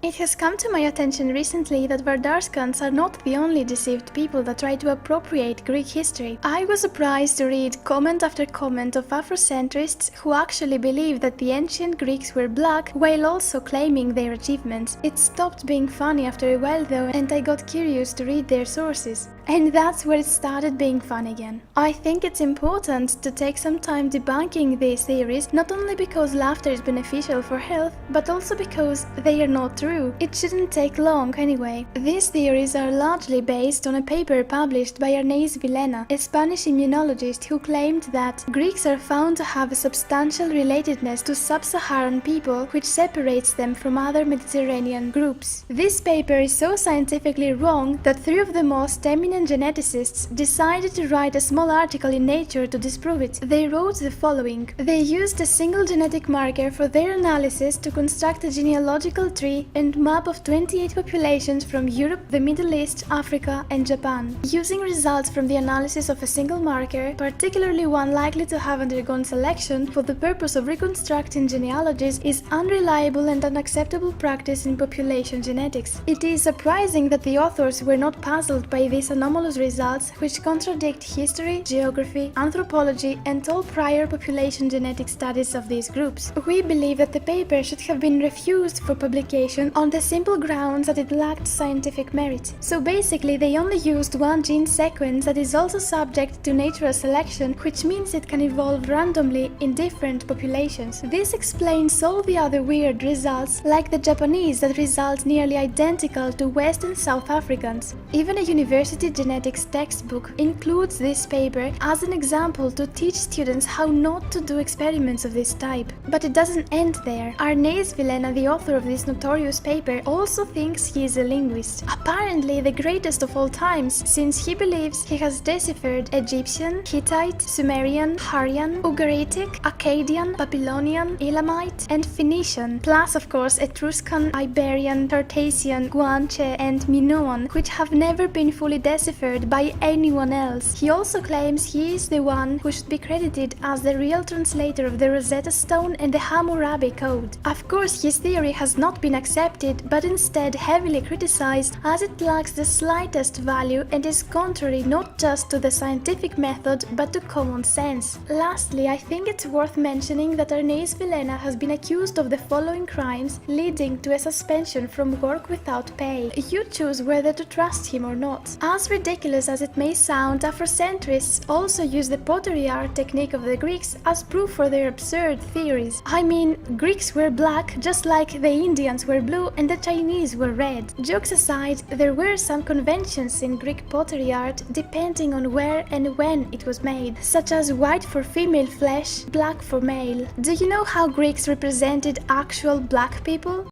It has come to my attention recently that Vardarskans are not the only deceived people that try to appropriate Greek history. I was surprised to read comment after comment of Afrocentrists who actually believe that the ancient Greeks were black while also claiming their achievements. It stopped being funny after a while though, and I got curious to read their sources. And that's where it started being fun again. I think it's important to take some time debunking these theories, not only because laughter is beneficial for health, but also because they are not true. It shouldn't take long anyway. These theories are largely based on a paper published by Arnaiz Villena, a Spanish immunologist who claimed that Greeks are found to have a substantial relatedness to sub-Saharan people, which separates them from other Mediterranean groups. This paper is so scientifically wrong that three of the most eminent geneticists decided to write a small article in Nature to disprove it. They wrote the following: they used a single genetic marker for their analysis to construct a genealogical tree and map of 28 populations from Europe, the Middle East, Africa, and Japan. Using results from the analysis of a single marker, particularly one likely to have undergone selection for the purpose of reconstructing genealogies, is unreliable and unacceptable practice in population genetics. It is surprising that the authors were not puzzled by these anomalous results, which contradict history, geography, anthropology, and all prior population genetic studies of these groups. We believe that the paper should have been refused for publication on the simple grounds that it lacked scientific merit. So basically, they only used one gene sequence that is also subject to natural selection, which means it can evolve randomly in different populations. This explains all the other weird results, like the Japanese that result nearly identical to West and South Africans. Even a university genetics textbook includes this paper as an example to teach students how not to do experiments of this type. But it doesn't end there. Arnaiz Villena, the author of this notorious paper, also thinks he is a linguist. Apparently the greatest of all times, since he believes he has deciphered Egyptian, Hittite, Sumerian, Hurrian, Ugaritic, Akkadian, Babylonian, Elamite, and Phoenician, plus of course Etruscan, Iberian, Tartessian, Guanche, and Minoan, which have never been fully deciphered by anyone else. He also claims he is the one who should be credited as the real translator of the Rosetta Stone and the Hammurabi Code. Of course, his theory has not been accepted, but instead heavily criticized, as it lacks the slightest value and is contrary not just to the scientific method but to common sense. Lastly, I think it's worth mentioning that Arnaiz Villena has been accused of the following crimes, leading to a suspension from work without pay. You choose whether to trust him or not. As ridiculous as it may sound, Afrocentrists also use the pottery art technique of the Greeks as proof for their absurd theories. I mean, Greeks were black just like the Indians were blue and the Chinese were red. Jokes aside, there were some conventions in Greek pottery art depending on where and when it was made, such as white for female flesh, black for male. Do you know how Greeks represented actual black people?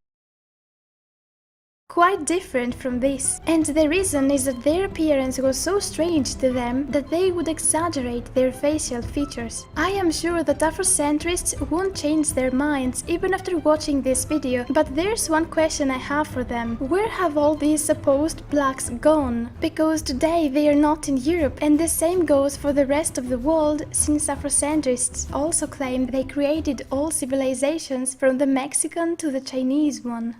Quite different from this, and the reason is that their appearance was so strange to them that they would exaggerate their facial features. I am sure that Afrocentrists won't change their minds even after watching this video, but there's one question I have for them. Where have all these supposed blacks gone? Because today they are not in Europe, and the same goes for the rest of the world, since Afrocentrists also claim they created all civilizations from the Mexican to the Chinese one.